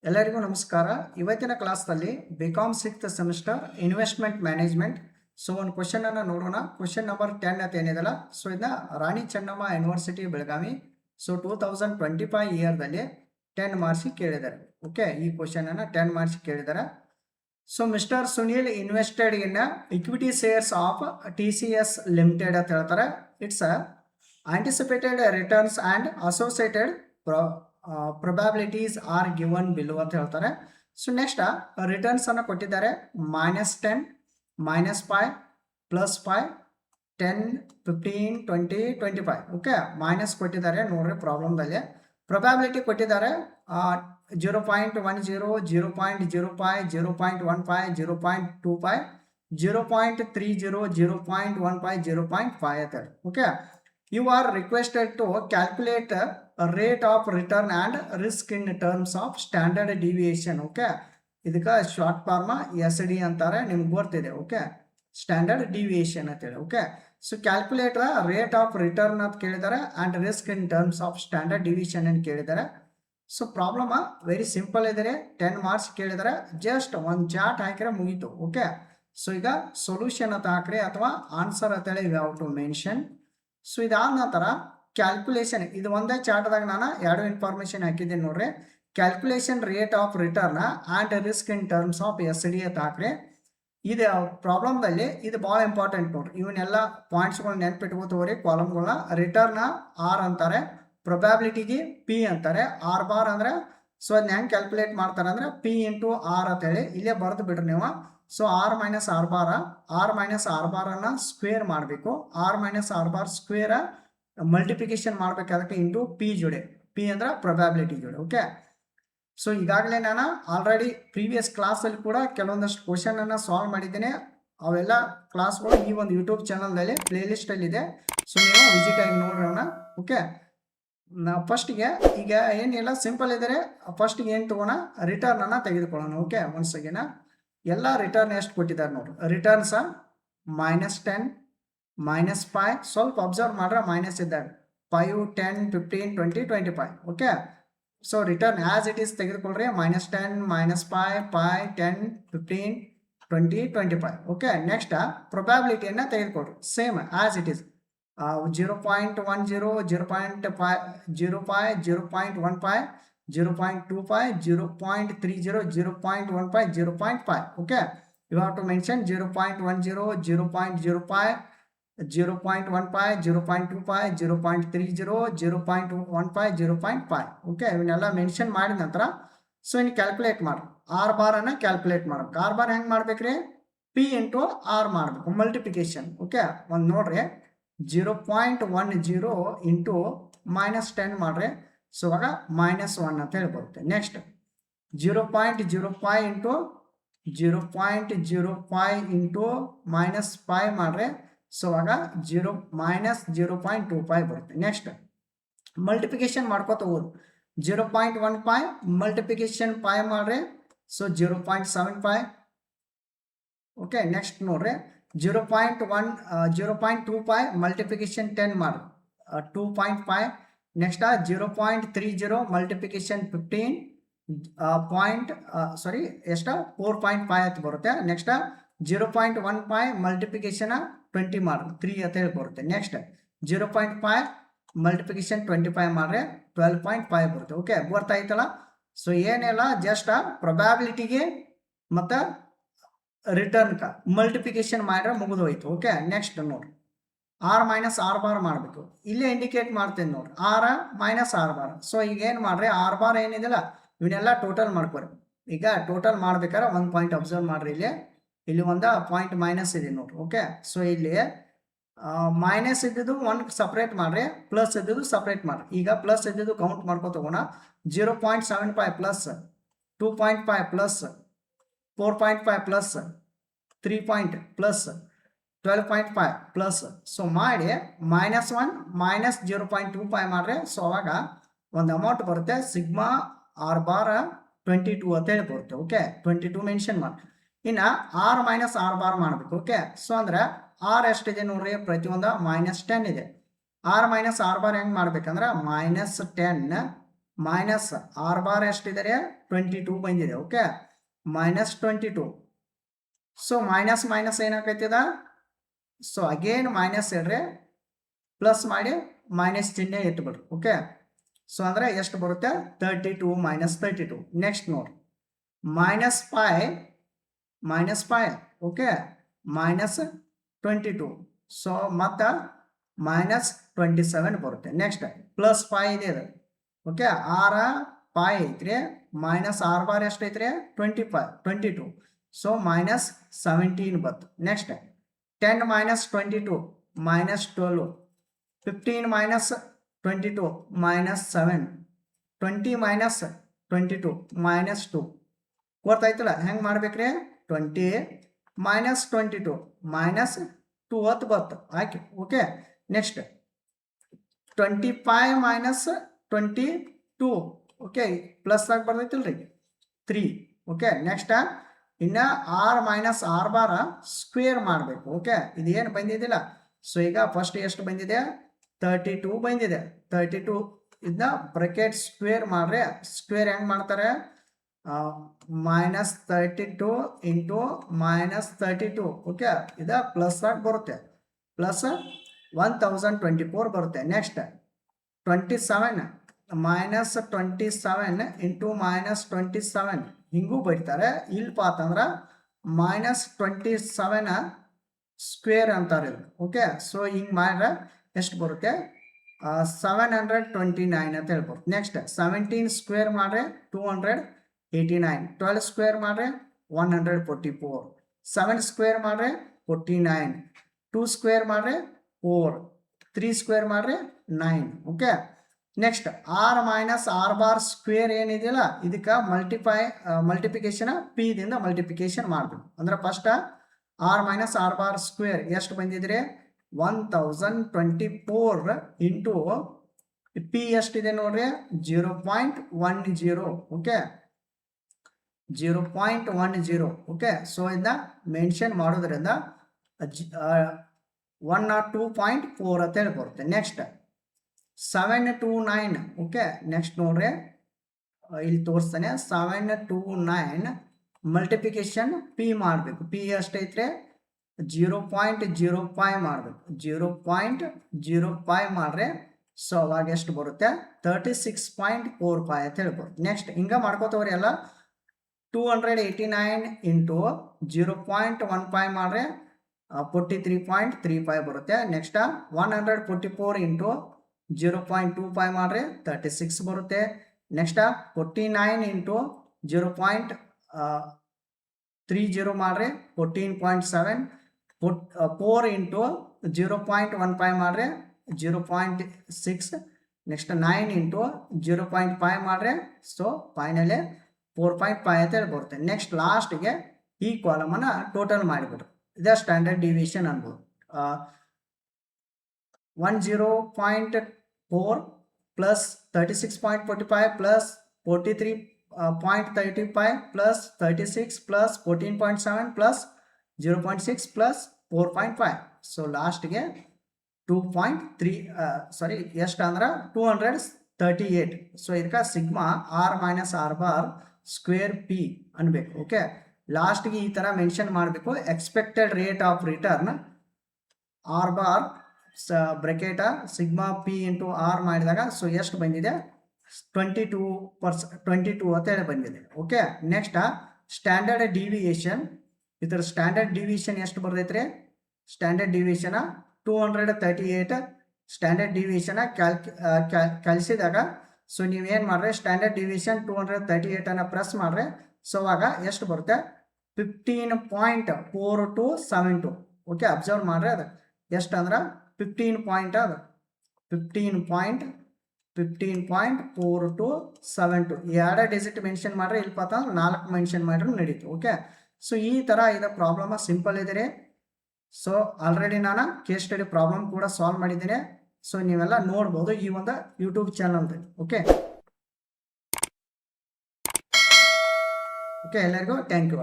ಎಲ್ಲರಿಗೂ ನಮಸ್ಕಾರ. ಇವತ್ತಿನ ಕ್ಲಾಸ್ನಲ್ಲಿ BCom 6th semester investment management. So ಒಂದು ಕ್ವಶನ್ ಅನ್ನು ನೋಡೋಣ. ಕ್ವಶನ್ ನಂಬರ್ 10 ಅಂತ ಏನಿದೆಲ್ಲ, ಸೊ ಇದನ್ನ ರಾಣಿ ಚೆನ್ನಮ್ಮ ಯೂನಿವರ್ಸಿಟಿ ಬೆಳಗಾವಿ. ಸೊ 2025 ಇಯರ್ದಲ್ಲಿ 10 ಮಾರ್ಕ್ಸ್ ಕೇಳಿದ್ದಾರೆ. ಓಕೆ, ಈ ಕ್ವಶನ್ ಅನ್ನು 10 ಮಾರ್ಕ್ಸ್ ಕೇಳಿದ್ದಾರೆ. So mister Sunil invested in equity shares of TCS limited ಅಂತ ಹೇಳ್ತಾರೆ. Its anticipated returns and associated probabilities are given below ಅಂತ ಹೇಳ್ತಾರೆ. ಸೊ ನೆಕ್ಸ್ಟ್ ರಿಟರ್ನ್ಸ್ ಅನ್ನು ಕೊಟ್ಟಿದ್ದಾರೆ. -10, -5, +5, 10, 15, 20, 25. ಓಕೆ, ಮೈನಸ್ ಕೊಟ್ಟಿದ್ದಾರೆ ನೋಡ್ರಿ ಪ್ರಾಬ್ಲಮ್ದಲ್ಲಿ. ಪ್ರೊಬ್ಯಾಬಿಲಿಟಿ ಕೊಟ್ಟಿದ್ದಾರೆ 0.10, 0.05, 0.15, 0.25, 0.30, 0.15, 0.5 ಅಂತ ಹೇಳಿ. Okay, you are requested to calculate a rate of return and risk in terms of standard deviation. Okay, ಇದಕ್ಕೆ ಶಾರ್ಟ್ ಫಾರ್ಮ್ SD ಅಂತಾರೆ, ನಿಮ್ಗೆ ಗೊತ್ತಿದೆ. ಓಕೆ, ಸ್ಟ್ಯಾಂಡರ್ಡ್ ಡಿವಿಯೇಷನ್ ಅಂತೇಳಿ. Okay, so calculate rate of return ಅಂತ ಕೇಳಿದ್ದಾರೆ and risk in terms of standard deviation ಅಂತ ಕೇಳಿದ್ದಾರೆ. So problem very simple ಇದೆ. 10 ಮಾರ್ಕ್ಸ್ ಕೇಳಿದರೆ ಜಸ್ಟ್ ಒಂದು ಚಾರ್ಟ್ ಹಾಕಿದ್ರೆ ಮುಗೀತು. ಓಕೆ, ಸೊ ಈಗ ಸೊಲ್ಯೂಷನ್ ಅಂತ ಹಾಕ್ರಿ ಅಥವಾ ಆನ್ಸರ್ ಅಂತೇಳಿ you have to mention. So ಇದಾದ ನಂತರ ಕ್ಯಾಲ್ಕುಲೇಷನ್, ಇದು ಒಂದೇ ಚಾರ್ಟ್ದಾಗ ನಾನು 2 ಇನ್ಫಾರ್ಮೇಷನ್ ಹಾಕಿದ್ದೀನಿ ನೋಡ್ರಿ. Calculation rate of written and risk in terms of SD ಅಂತ ಹಾಕ್ರಿ. ಇದು ಪ್ರಾಬ್ಲಮ್ದಲ್ಲಿ ಇದು ಭಾಳ ಇಂಪಾರ್ಟೆಂಟ್ ನೋಡ್ರಿ. ಇವನ್ನೆಲ್ಲ ಪಾಯಿಂಟ್ಸ್ಗಳನ್ನ ನೆನ್ಪಿಟ್ಕೋತವ್ರಿ. ಕಾಲಮ್ಗಳನ್ನ ರಿಟರ್ನ್ ಆರ್ ಅಂತಾರೆ, ಪ್ರೊಬ್ಯಾಬಿಲಿಟಿಗೆ P ಅಂತಾರೆ, ಆರ್ ಬಾರ್ ಅಂದರೆ ಸೊ ಅದನ್ನ ಹೆಂಗೆ ಕ್ಯಾಲ್ಕುಲೇಟ್ ಮಾಡ್ತಾರೆ ಅಂದರೆ P × R ಅಂತೇಳಿ ಇಲ್ಲೇ ಬರೆದು ಬಿಡ್ರಿ ನೀವು. ಸೊ R - R ಬಾರ, R - R ಬಾರನ್ನು ಸ್ಕ್ವೇರ್ ಮಾಡಬೇಕು. R - R bar square multiplication ಮಾಡಬೇಕು. ಅದಕ್ಕೆ ಇಂಟು P ಜೋಡಿ. P ಅಂದ್ರೆ ಪ್ರೊಬ್ಯಾಬಿಲಿಟಿ ಜೋಡಿ. ಓಕೆ, ಸೊ ಈಗಾಗಲೇ ನಾನು ಆಲ್ರೆಡಿ ಪ್ರೀವಿಯಸ್ ಕ್ಲಾಸಲ್ಲಿ ಕೂಡ ಕೆಲವೊಂದಷ್ಟು ಕ್ವಶನನ್ನು ಸಾಲ್ವ್ ಮಾಡಿದ್ದೇನೆ. ಅವೆಲ್ಲ ಕ್ಲಾಸ್ಗಳು ಈ ಒಂದು ಯೂಟ್ಯೂಬ್ ಚಾನಲ್ನಲ್ಲಿ ಪ್ಲೇಲಿಸ್ಟಲ್ಲಿ ಇದೆ. ಸೊ ನೀವು ವಿಸಿಟ್ ಆಗಿ ನೋಡೋಣ. ಓಕೆ, ಫಸ್ಟಿಗೆ ಈಗ ಏನಿಲ್ಲ ಸಿಂಪಲ್ ಇದ್ದಾರೆ. ಫಸ್ಟಿಗೆ ಏನು ತೊಗೋಣ, ರಿಟರ್ನನ್ನು ತೆಗೆದುಕೊಳ್ಳೋಣ. ಓಕೆ, ಒನ್ಸ್ ಅಗೇನ್ ಎಲ್ಲ ರಿಟರ್ನ್ ಎಷ್ಟು ಕೊಟ್ಟಿದ್ದಾರೆ ನೋಡ್ರಿ. ರಿಟರ್ನ್ಸ -10, -5, ಸ್ವಲ್ಪ ಅಬ್ಸರ್ವ್ ಮಾಡ್ರೆ ಮೈನಸ್ ಇದ್ದಾಗ 5, 10, 15, 20, 25. Okay, so return as it is ತೆಗೆದುಕೊಳ್ಳ್ರಿ. -10, -5, 5, 10, 15, 20, 25. ಓಕೆ, ನೆಕ್ಸ್ಟ್ ಪ್ರೊಬ್ಯಾಬಿಲಿಟಿಯನ್ನು ತೆಗೆದುಕೊಳ್ಳ್ರಿ. Same as it is 0.10, 0.5, 0.15, 0.25, 0.30, 0.15, 0.5. Okay, you have to mention 0.10, 0.05, 0.15, 0.25, 0.30, 0.15, 0.5. Okay, ಇವನ್ನೆಲ್ಲ ಮೆನ್ಷನ್ ಮಾಡಿದ ನಂತರ ಸೊ ಇನ್ನು ಕ್ಯಾಲ್ಕುಲೇಟ್ ಮಾಡಿ ಆರ್ ಬಾರನ್ನು ಕ್ಯಾಲ್ಕುಲೇಟ್ ಮಾಡ್ಬೇಕು. ಆರ್ ಬಾರ್ ಹೆಂಗೆ ಮಾಡ್ಬೇಕ್ರಿ? P × R ಮಾಡಬೇಕು, ಮಲ್ಟಿಪ್ಲಿಕೇಶನ್. ಓಕೆ, ಒಂದು ನೋಡ್ರಿ 0.10 ಇಂಟು -10 ಮಾಡ್ರಿ. ಸೊ ಆಗ -1 ಅಂತ ಹೇಳಿ ಬರುತ್ತೆ. ನೆಕ್ಸ್ಟ್ 0.05 ಇಂಟು 0.05 ಇಂಟು -5 ಮಾಡ್ರಿ. ಸೊ ಆಗ -0.25 ಬರುತ್ತೆ. ನೆಕ್ಸ್ಟ್ ಮಲ್ಟಿಪ್ಲಿಕೇಶನ್ ಮಾಡ್ಕೋತ ಹೋಗೋದು. 0.15 ಮಲ್ಟಿಪ್ಲಿಕೇಶನ್ 5 ಮಾಡ್ರಿ. ಸೊ 0.75. ಓಕೆ, ನೆಕ್ಸ್ಟ್ ನೋಡ್ರಿ 0.25 ಮಲ್ಟಿಪ್ಲಿಕೇಶನ್ 10 ಮಾಡ್ರಿ 2.5. ನೆಕ್ಸ್ಟ್ 0.30 ಮಲ್ಟಿಪ್ಲಿಕೇಶನ್ 15 4.5 ಅಂತ ಬರುತ್ತೆ. ನೆಕ್ಸ್ಟ್ 0.15 ಮಲ್ಟಿಪ್ಲಿಕೇಶನ್ 20 ಮಾಡ್ರಿ 3 ಅಂತ ಹೇಳಿ ಬರುತ್ತೆ. ನೆಕ್ಸ್ಟ್ 0.5 ಮಲ್ಟಿಪ್ಲಿಕೇಶನ್ 25 ಮಾಡ್ರಿ 12.5 ಬರುತ್ತೆ. ಓಕೆ, ಗೊತ್ತಾಯ್ತಲ್ಲ. ಸೊ ಏನಿಲ್ಲ, ಜಸ್ಟ್ ಪ್ರೊಬ್ಯಾಬಿಲಿಟಿಗೆ ಮತ್ತು ರಿಟರ್ನ್ಕ ಮಲ್ಟಿಪ್ಲಿಕೇಶನ್ ಮಾಡ್ರೆ ಮುಗಿದು ಹೋಯ್ತು. ಓಕೆ, ನೆಕ್ಸ್ಟ್ ನೋಡ್ರಿ R - R ಬಾರ್ ಮಾಡಬೇಕು. ಇಲ್ಲೇ ಇಂಡಿಕೇಟ್ ಮಾಡ್ತೇನೆ ನೋಡ್ರಿ, R - R ಬಾರ್. ಸೊ ಈಗ ಏನು ಮಾಡ್ರಿ, R ಬಾರ್ ಏನಿದೆಯಲ್ಲ ಇವನ್ನೆಲ್ಲ ಟೋಟಲ್ ಮಾಡ್ಕೊರಿ. ಈಗ ಟೋಟಲ್ ಮಾಡ್ಬೇಕಾದ್ರೆ ಒಂದು ಪಾಯಿಂಟ್ ಅಬ್ಸರ್ವ್ ಮಾಡ್ರಿ. ಇಲ್ಲಿ ಒಂದು ಪಾಯಿಂಟ್ ಮೈನಸ್ ಇದೆ ನೋಡ್ರಿ. ಓಕೆ, ಸೊ ಇಲ್ಲಿ ಮೈನಸ್ ಇದ್ದಿದ್ದು ಒಂದು ಸಪ್ರೇಟ್ ಮಾಡ್ರಿ, ಪ್ಲಸ್ ಇದ್ದಿದ್ದು ಸಪ್ರೇಟ್ ಮಾಡ್ರಿ. ಈಗ ಪ್ಲಸ್ ಇದ್ದಿದ್ದು ಕೌಂಟ್ ಮಾಡ್ಕೊ ತಗೋಣ. 0.75 plus 2.5 plus 4.5 plus 3 point plus 12.5 plus. So ಮಾಡಿ -1 -0.25 ಮಾಡ್ರಿ. ಸೊ ಅವಾಗ ಒಂದು ಅಮೌಂಟ್ ಬರುತ್ತೆ, ಸಿಗ್ಮಾ R ಬಾರ್ 22 ಅಂತ ಹೇಳಿ ಬರುತ್ತೆ. ಓಕೆ, 22 ಮೆನ್ಷನ್ ಮಾಡಿ. ಇನ್ನು R - R ಬಾರ್ ಮಾಡಬೇಕು. ಓಕೆ, ಸೊ ಅಂದರೆ R ಎಷ್ಟಿದೆ ನೋಡ್ರಿ, ಪ್ರತಿಯೊಂದು -10 ಇದೆ. R - R ಬಾರ್ ಹೆಂಗೆ ಮಾಡ್ಬೇಕಂದ್ರೆ -10 ಮೈನಸ್ ಆರ್ ಬಾರ್ ಎಷ್ಟಿದೆ 22 ಬಂದಿದೆ. Okay, minus 22. So minus minus ಏನಾಗೈತಿದ, ಸೊ ಅಗೇನ್ ಮೈನಸ್ ಇಡ್ರಿ, ಪ್ಲಸ್ ಮಾಡಿ ಮೈನಸ್ ಚಿಹ್ನೆ ಇಟ್ಬಿಡ್ರಿ. ಓಕೆ, ಸೊ ಅಂದರೆ ಎಷ್ಟು ಬರುತ್ತೆ 32 ಮೈನಸ್ 32. ನೆಕ್ಸ್ಟ್ ನೋಡಿ minus five okay, minus 22. So ಮತ್ತು ಮೈನಸ್ 27 ಬರುತ್ತೆ. ನೆಕ್ಸ್ಟ್ ಪ್ಲಸ್ 5 ಇದೆ ಇದು. ಓಕೆ, ಆರ ಪೈ ಐತ್ರಿ, ಮೈನಸ್ ಆರ್ ಬಾರ್ ಎಷ್ಟು ಐತ್ರಿ 22. ಸೊ ಮೈನಸ್ 17 ಬಂತು. Next 10 minus 22 minus 12. 15 minus 22 minus 7. 20 minus 22 minus 2. ಗೊತ್ತಾಯ್ತಲ್ಲ ಹೆಂಗೆ ಮಾಡ್ಬೇಕ್ರಿ, 20 ಮೈನಸ್ 22 ಮೈನಸ್ 2 ಬತ್ತು ಆಯ್ಕೆ. Okay, next 25 minus 22. Okay, plus ಆಗಿ ಬರ್ತೈತಿಲ್ರಿ 3. ಓಕೆ, ನೆಕ್ಸ್ಟ್ ಇನ್ನು ಆರ್ ಮೈನಸ್ ಆರ್ ಬಾರ ಸ್ಕ್ವೇರ್ ಮಾಡಬೇಕು. ಓಕೆ, ಇದೇನು ಬಂದಿದ್ದಿಲ್ಲ. ಸೊ ಈಗ ಫಸ್ಟ್ ಎಷ್ಟು ಬಂದಿದೆ 32 ಬಂದಿದೆ. 32 ಇದನ್ನ ಬ್ರಕೆಟ್ ಸ್ಕ್ವೇರ್ ಮಾಡ್ರೆ, ಸ್ಕ್ವೇರ್ ಹೆಂಗೆ ಮಾಡ್ತಾರೆ, ಮೈನಸ್ 32 ಇಂಟು ಮೈನಸ್ 32. ಓಕೆ, ಇದು ಪ್ಲಸ್ ಆಗಿ ಬರುತ್ತೆ, ಪ್ಲಸ್ 1024 ಬರುತ್ತೆ. ನೆಕ್ಸ್ಟ್ 27 ಮೈನಸ್ 27 ಇಂಟು ಮೈನಸ್ 27 ಹಿಂಗೂ ಬರೀತಾರೆ. ಇಲ್ಲಪ್ಪ ಅಂತಂದ್ರೆ ಮೈನಸ್ 27 ಸ್ಕ್ವೇರ್ ಅಂತಾರೆ ಇದು. ಓಕೆ, ಸೊ ಹಿಂಗೆ ಮಾಡಿದ್ರೆ ಎಷ್ಟು ಬರುತ್ತೆ 729 ಅಂತ ಹೇಳ್ಬೋದು. ನೆಕ್ಸ್ಟ್ 17 ಸ್ಕ್ವೇರ್ ಮಾಡ್ರೆ 289. 12 ಸ್ಕ್ವೇರ್ ಮಾಡ್ರೆ 144. 7 ಸ್ಕ್ವೇರ್ ಮಾಡ್ರೆ 49. 2 ಸ್ಕ್ವೇರ್ ಮಾಡ್ರೆ 4. 3 ಸ್ಕ್ವೇರ್ ಮಾಡ್ರೆ 9. Okay, next R minus R bar square ಏನಿದೆಯಲ್ಲ ಇದಕ್ಕೆ ಮಲ್ಟಿಪ್ಲಿಕೇಶನ್ ಪಿ ದಿಂದ ಮಲ್ಟಿಪ್ಲಿಕೇಶನ್ ಮಾಡಬೇಕು. ಅಂದ್ರೆ first R minus R bar square ಎಷ್ಟು ಬಂದಿದ್ರೆ 1024 ಇಂಟು ಪಿ ಎಷ್ಟಿದೆ ನೋಡ್ರಿ 0.10. ಓಕೆ, 0.10. ಓಕೆ, ಸೊ ಇದನ್ನ ಮೆನ್ಷನ್ ಮಾಡೋದ್ರಿಂದ 102.4 ಅಂತ ಹೇಳಿ ಬರುತ್ತೆ. ನೆಕ್ಸ್ಟ್ 729. ಓಕೆ, ನೆಕ್ಸ್ಟ್ ನೋಡ್ರಿ ಇಲ್ಲಿ ತೋರಿಸ್ತಾನೆ 729 ಮಲ್ಟಿಪ್ಲಿಕೇಶನ್ ಪಿ ಮಾಡಬೇಕು. ಪಿ ಎಷ್ಟೈತ್ರಿ 0.05 ಮಾಡಬೇಕು. 0.05 ಮಾಡ್ರೆ ಸೊ ಅವಾಗ ಎಷ್ಟು ಬರುತ್ತೆ 36.45 ಅಂತ ಹೇಳ್ಬೋದು. ನೆಕ್ಸ್ಟ್ ಹಿಂಗೆ ಮಾಡ್ಕೋತವ್ರಿ ಎಲ್ಲ 289 ಇಂಟು 0.15 ಮಾಡ್ರೆ 43.35 ಬರುತ್ತೆ. ನೆಕ್ಸ್ಟ್ 144 ಇಂಟು 0.25 ಮಾಡ್ರೆ 36 ಬರುತ್ತೆ. ನೆಕ್ಸ್ಟ್ 49 ಇಂಟು 0.30 ಮಾಡ್ರೆ 14.7. 4 ಇಂಟು 0.15 ಮಾಡ್ರೆ 0.6. ನೆಕ್ಸ್ಟ್ 9 ಇಂಟು 0.5 ಮಾಡ್ರೆ ಸೊ ಫೈನಲಿ 4.5 ಅಂತ ಹೇಳಿ ಬರುತ್ತೆ. ನೆಕ್ಸ್ಟ್ ಲಾಸ್ಟ್ಗೆ ಈ ಕಾಲಮನ್ನು ಟೋಟಲ್ ಮಾಡಿಬಿಡ್ರಿ. ಇದೇ ಸ್ಟ್ಯಾಂಡರ್ಡ್ ಡಿವಿಷನ್ ಅನ್ಬೋದು. 10.4 plus 36.45 plus 43.35 plus 36 plus 14.7 plus 0.6 plus 4.5. So ಲಾಸ್ಟ್ಗೆ 2.3 ಎಷ್ಟು ಅಂದ್ರೆ 238. ಸೊ ಇದಕ್ಕೆ sigma R minus R bar square P ಅನ್ಬೇಕು. ಓಕೆ, ಲಾಸ್ಟ್ಗೆ ಈ ಥರ ಮೆನ್ಷನ್ ಮಾಡಬೇಕು. Expected rate of return R bar bracket sigma P into R ಮಾಡಿದಾಗ ಸೊ ಎಷ್ಟು ಬಂದಿದೆ 22% ಅಂತ ಹೇಳಿ ಬಂದಿದೆ. Okay, next standard deviation. ಇದರ ಸ್ಟ್ಯಾಂಡರ್ಡ್ ಡಿವಿಯೇಷನ್ ಎಷ್ಟು ಬರ್ತೈತ್ರಿ, standard deviation 238. Standard deviation ಕಲಿಸಿದಾಗ so ನೀವೇನು ಮಾಡ್ರಿ ಸ್ಟ್ಯಾಂಡರ್ಡ್ ಡಿವಿಯೇಷನ್ 238 ಪ್ರೆಸ್ ಮಾಡ್ರಿ. ಸೊ ಅವಾಗ ಎಷ್ಟು ಬರುತ್ತೆ 15.4272. ಓಕೆ, ಅಬ್ಸರ್ವ್ ಮಾಡ್ರಿ ಅದು ಎಷ್ಟು ಅಂದ್ರೆ 15 ಪಾಯಿಂಟ್ ಅದು 15.4272. ಎರಡೇ ಡಿಜಿಟ್ ಮೆನ್ಷನ್ ಮಾಡ್ರಿ, ಇಲ್ಪ 4 ಮೆನ್ಷನ್ ಮಾಡ್ರಿ ನಡೀತು. ಓಕೆ, ಸೊ ಈ ಥರ ಇದು ಪ್ರಾಬ್ಲಮ್ ಸಿಂಪಲ್ ಇದೆ ರೀ. ಸೊ ಆಲ್ರೆಡಿ ನಾನು ಕೇಸ್ ಸ್ಟಡಿ ಪ್ರಾಬ್ಲಮ್ ಕೂಡ ಸಾಲ್ವ್ ಮಾಡಿದ್ದೇನೆ. ಸೊ ನೀವೆಲ್ಲ ನೋಡ್ಬೋದು ಈ ಒಂದು ಯೂಟ್ಯೂಬ್ ಚಾನಲ್ದಲ್ಲಿ. ಓಕೆ, ಎಲ್ಲರಿಗೂ ಥ್ಯಾಂಕ್ ಯು.